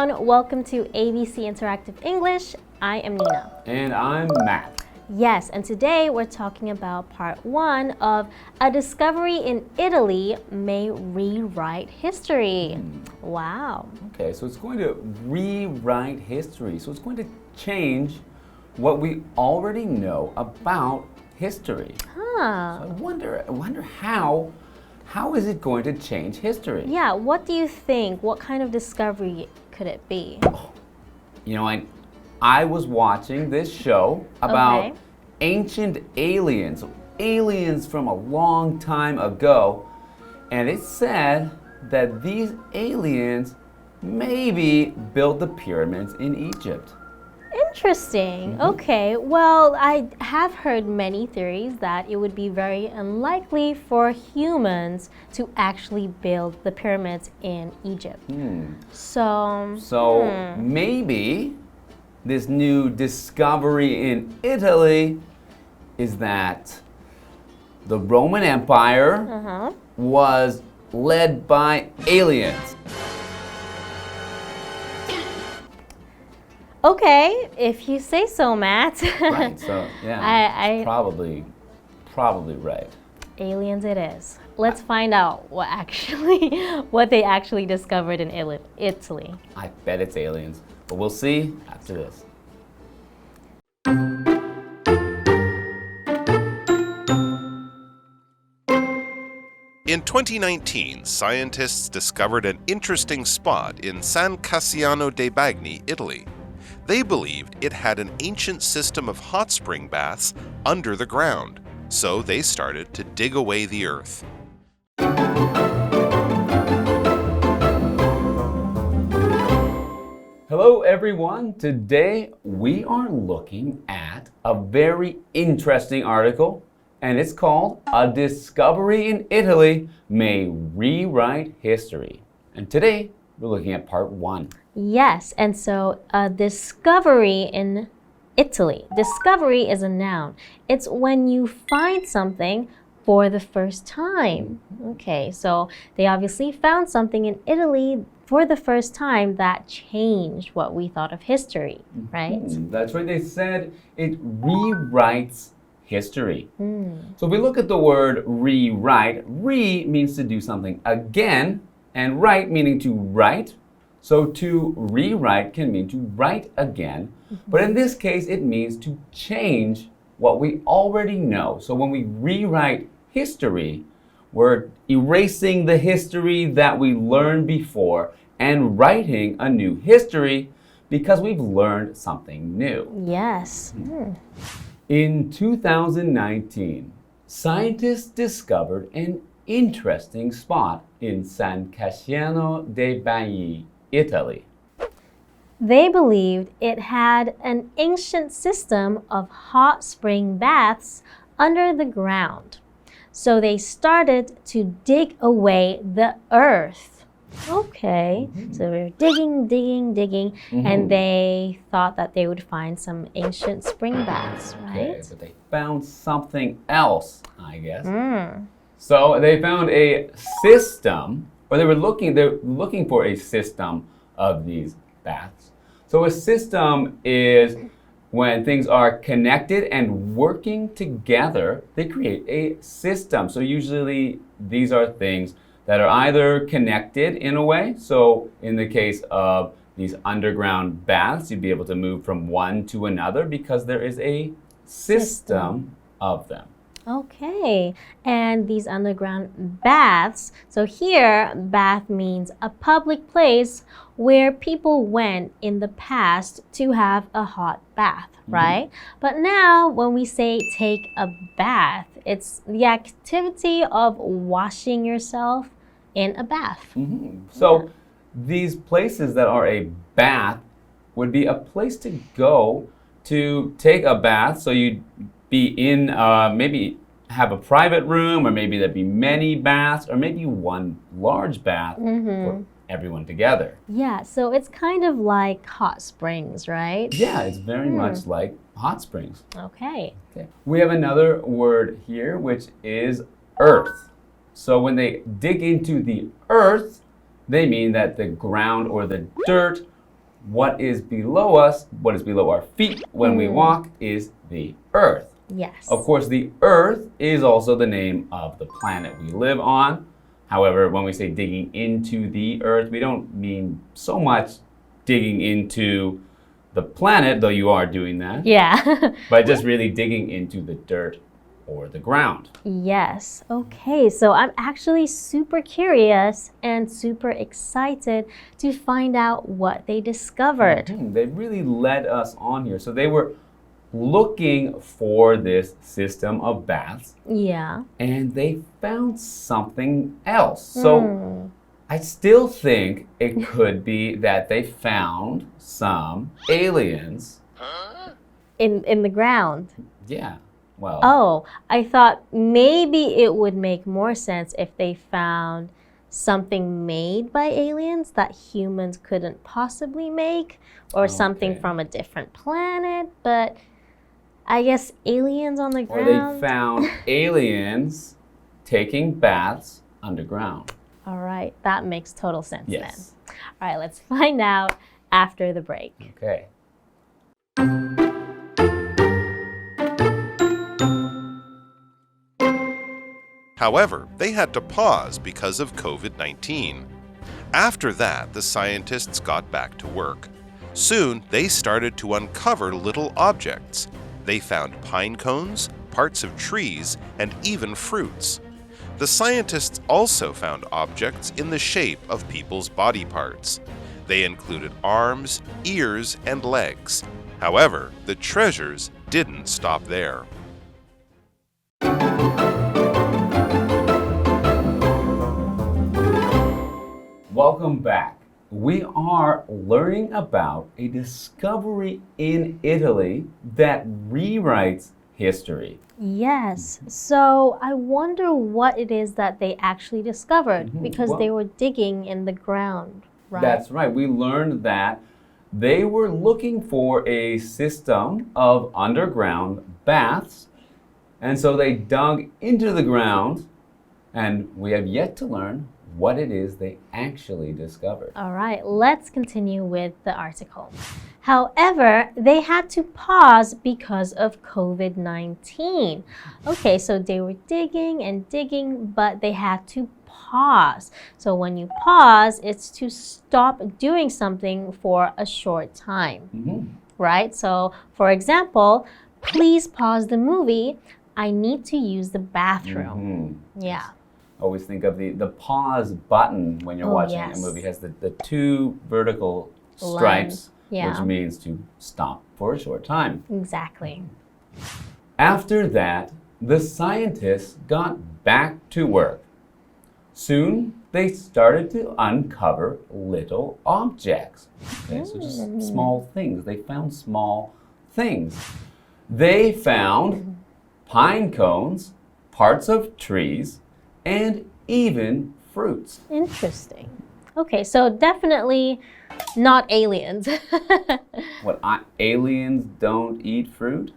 everyone, welcome to ABC Interactive English. I am Nina. And I'm Matt. Yes, and today we're talking about part 1 of A Discovery in Italy May Rewrite History. Wow. Okay, so it's going to rewrite history. So it's going to change what we already know about history. Huh. So I wonder how is it going to change history? Yeah, what do you think? What kind of discovery could it be? You know, I was watching this show about ancient aliens from a long time ago, and it said that these aliens maybe built the pyramids in Egypt. Interesting. Okay, well, I have heard many theories that it would be very unlikely for humans to actually build the pyramids in Egypt. So maybe this new discovery in Italy is that the Roman Empire was led by aliens. Okay, if you say so, Matt. Right, so yeah, probably right. Aliens it is. Let's find out what they actually discovered in Italy. I bet it's aliens, but we'll see after this. In 2019, scientists discovered an interesting spot in San Cassiano dei Bagni, Italy. They believed it had an ancient system of hot spring baths under the ground, so they started to dig away the earth. Hello everyone, today we are looking at a very interesting article, and it's called A Discovery in Italy May Rewrite History. And today we're looking at part 1. Yes, and so a discovery in Italy. Discovery is a noun. It's when you find something for the first time. Okay, so they obviously found something in Italy for the first time that changed what we thought of history, right? That's right, they said it rewrites history. So if we look at the word rewrite, means to do something again, and write meaning to write. So to rewrite can mean to write again, but in this case it means to change what we already know. So when we rewrite history, we're erasing the history that we learned before and writing a new history because we've learned something new. Yes. In 2019, scientists discovered an interesting spot in San Cassiano dei Bagni, Italy. They believed it had an ancient system of hot spring baths under the ground. So they started to dig away the earth. Okay, so they were digging, and they thought that they would find some ancient spring baths, right? Okay, but they found something else, I guess. So they found a system, or they're looking for a system of these baths. So a system is when things are connected and working together, they create a system. So usually these are things that are either connected in a way. So in the case of these underground baths, you'd be able to move from one to another because there is a system of them. Okay, and these underground baths, so here bath means a public place where people went in the past to have a hot bath, right? But now when we say take a bath, it's the activity of washing yourself in a bath. So these places that are a bath would be a place to go to take a bath. So you'd be in maybe have a private room, or maybe there'd be many baths, or maybe one large bath for everyone together. Yeah, so it's kind of like hot springs, right? Yeah, it's very much like hot springs. Okay. We have another word here, which is earth. So when they dig into the earth, they mean that the ground or the dirt what is below us, what is below our feet when we walk, is the earth. Yes. Of course, the earth is also the name of the planet we live on. However, when we say digging into the earth, we don't mean so much digging into the planet, though you are doing that. Yeah. But just really digging into the dirt or the ground. Yes. Okay, so I'm actually super curious and super excited to find out what they discovered. They really led us on here. So they were looking for this system of baths. Yeah. And they found something else. So I still think it could be that they found some aliens. In the ground. Yeah. Well. Oh, I thought maybe it would make more sense if they found something made by aliens that humans couldn't possibly make, or something from a different planet, but I guess aliens on the ground. Or they found aliens taking baths underground. All right, that makes total sense then. Yes. All right, let's find out after the break. Okay. However, they had to pause because of COVID-19. After that, the scientists got back to work. Soon, they started to uncover little objects. They found pine cones, parts of trees, and even fruits. The scientists also found objects in the shape of people's body parts. They included arms, ears, and legs. However, the treasures didn't stop there. Welcome back. We are learning about a discovery in Italy that rewrites history. Yes, so I wonder what it is that they actually discovered because they were digging in the ground, right? That's right. We learned that they were looking for a system of underground baths, and so they dug into the ground, and we have yet to learn what it is they actually discovered. All right, let's continue with the article. However, they had to pause because of COVID-19. Okay, so they were digging and digging, but they had to pause. So when you pause, it's to stop doing something for a short time, right? So for example, please pause the movie. I need to use the bathroom. Yeah. Always think of the pause button when you're watching a movie. It has the two vertical stripes, which means to stop for a short time. Exactly. After that, the scientists got back to work. Soon, they started to uncover little objects. Okay, so just small things. They found small things. They found pine cones, parts of trees, and even fruits. Interesting. Okay, so definitely not aliens. What, aliens don't eat fruit?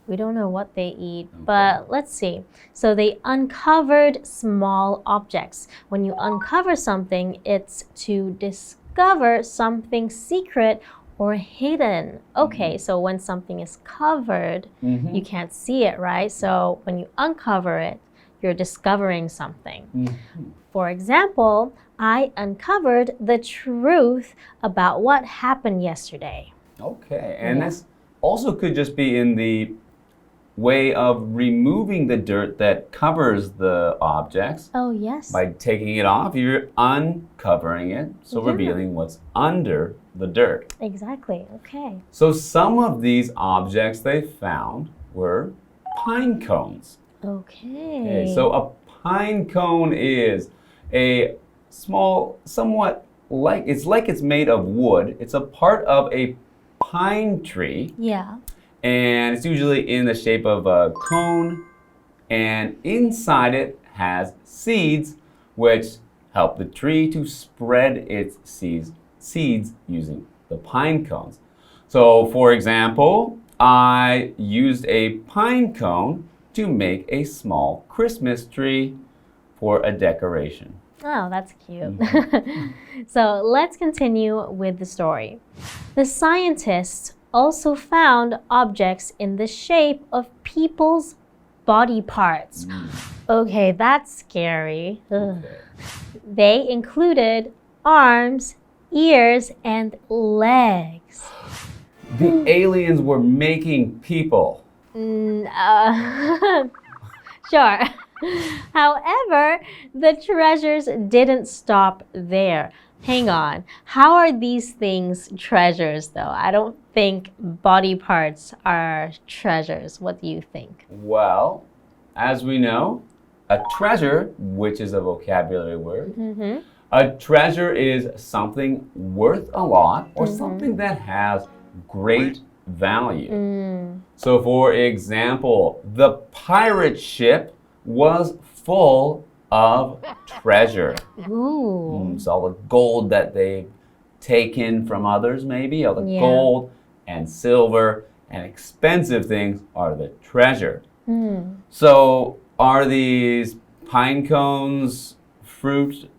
We don't know what they eat, but let's see. So they uncovered small objects. When you uncover something, it's to discover something secret or hidden. Okay, so when something is covered, you can't see it, right? So when you uncover it, you're discovering something. For example, I uncovered the truth about what happened yesterday. Okay, and this also could just be in the way of removing the dirt that covers the objects. Oh, yes. By taking it off, you're uncovering it, so revealing what's under the dirt. Exactly, okay. So some of these objects they found were pine cones. Okay. So a pine cone is a small, somewhat like it's made of wood. It's a part of a pine tree. Yeah. And it's usually in the shape of a cone. And inside it has seeds, which help the tree to spread its seeds using the pine cones. So for example, I used a pine cone to make a small Christmas tree for a decoration. Oh, that's cute. So let's continue with the story. The scientists also found objects in the shape of people's body parts. Okay, that's scary. They included arms, ears, and legs. The aliens were making people. Sure. However, the treasures didn't stop there. Hang on. How are these things treasures, though? I don't think body parts are treasures. What do you think? Well, as we know, a treasure, which is a vocabulary word, a treasure is something worth a lot or something that has great value. So, for example, the pirate ship was full of treasure. Ooh. So all the gold that they've taken from others, maybe, all the gold and silver and expensive things are the treasure. So are these pine cones fruit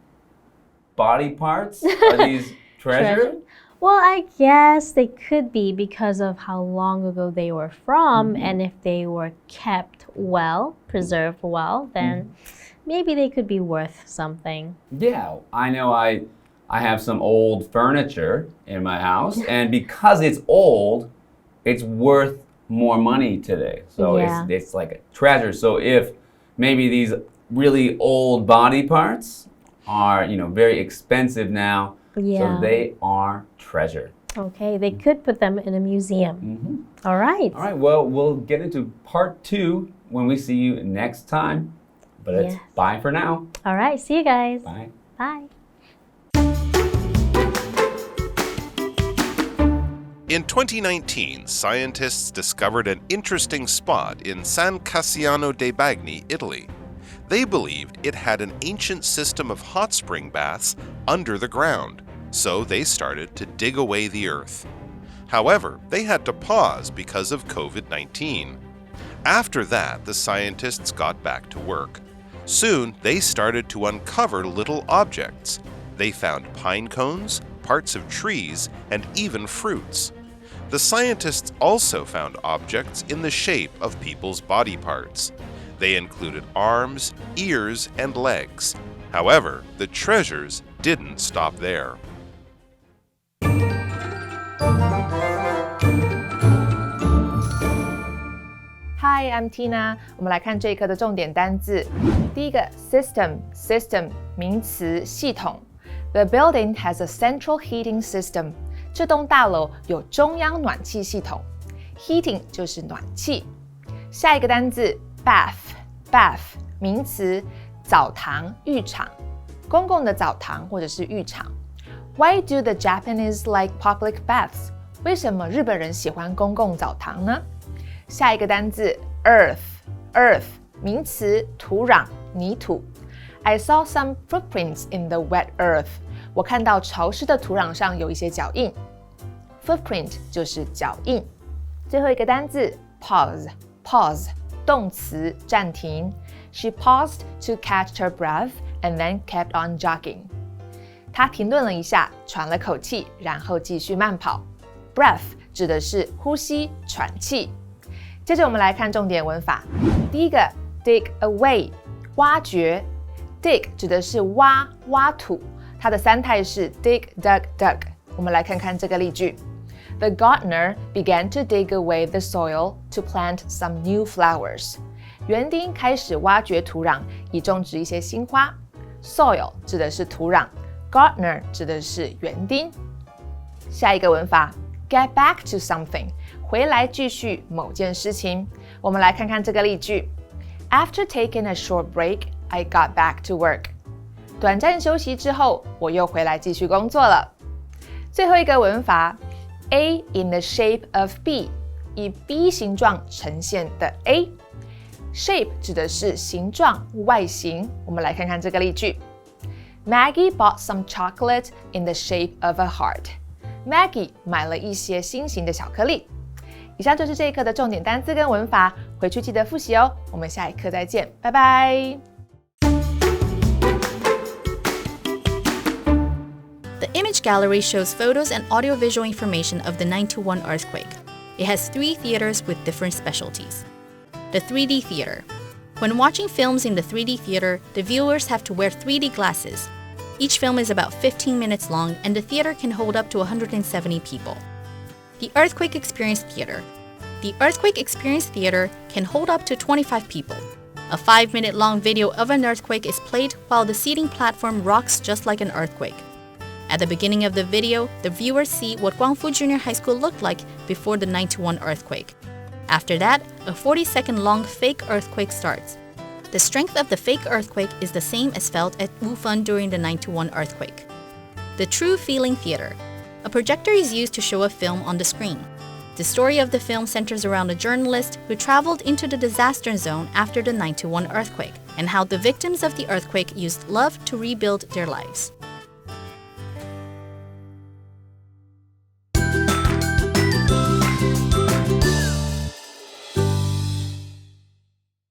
body parts? Are these treasure? Well, I guess they could be because of how long ago they were from, and if they were kept well, preserved well, then maybe they could be worth something. Yeah, I know I have some old furniture in my house, and because it's old, it's worth more money today. So it's like a treasure. So if maybe these really old body parts are, very expensive now, so they are treasure. Okay, they could put them in a museum. All right. All right, well, we'll get into part 2 when we see you next time. But it's bye for now. All right, see you guys. Bye. Bye. In 2019, scientists discovered an interesting spot in San Cassiano dei Bagni, Italy. They believed it had an ancient system of hot spring baths under the ground, so they started to dig away the earth. However, they had to pause because of COVID-19. After that, the scientists got back to work. Soon, they started to uncover little objects. They found pine cones, parts of trees, and even fruits. The scientists also found objects in the shape of people's body parts. They included arms, ears, and legs. However, the treasures didn't stop there. Hi, I'm Tina. 我们来看这一课的重点单字。第一个 system 名词系统。The building has a central heating system. 这栋大楼有中央暖气系统。Heating 就是暖气。下一个单字 bath 名词，澡堂、浴场，公共的澡堂或者是浴场。Why do the Japanese like public baths? 为什么日本人喜欢公共澡堂呢？下一个单字 earth 名词，土壤、泥土。I saw some footprints in the wet earth. 我看到潮湿的土壤上有一些脚印。Footprint 就是脚印。最后一个单字 pause 动词，暂停。She paused to catch her breath and then kept on jogging. 她停顿了一下，喘了口气，然后继续慢跑。Breath 指的是呼吸、喘气。接着我们来看重点文法。第一个 dig away 挖掘。dig 指的是挖土，它的三态是 dig, dug, dug。我们来看看这个例句。The gardener began to dig away the soil to plant some new flowers. 园丁开始挖掘土壤，以种植一些新花。Soil 指的是土壤 ，gardener 指的是园丁。下一个文法 get back to something 回来继续某件事情。我们来看看这个例句。After taking a short break, I got back to work. 短暂休息之后，我又回来继续工作了。最后一个文法 A in the shape of B 以 B 形状呈现的 A。Shape 指的是形状、外形。我们来看看这个例句。Maggie bought some chocolate in the shape of a heart. Maggie 买了一些心形的巧克力。以上就是这一课的重点单字跟文法，回去记得复习哦。我们下一课再见，拜拜。The image gallery shows photos and audiovisual information of the 9/1 earthquake. It has 3 theaters with different specialties. The 3D theater. When watching films in the 3D theater, the viewers have to wear 3D glasses. Each film is about 15 minutes long, and the theater can hold up to 170 people. The Earthquake Experience Theater. The Earthquake Experience Theater can hold up to 25 people. A 5-minute-long video of an earthquake is played while the seating platform rocks just like an earthquake. At the beginning of the video, the viewers see what Guangfu Junior High School looked like before the 9/1 earthquake. After that, a 40-second-long fake earthquake starts. The strength of the fake earthquake is the same as felt at Wufan during the 9/1 earthquake. The True Feeling Theater. A projector is used to show a film on the screen. The story of the film centers around a journalist who traveled into the disaster zone after the 9/1 earthquake, and how the victims of the earthquake used love to rebuild their lives.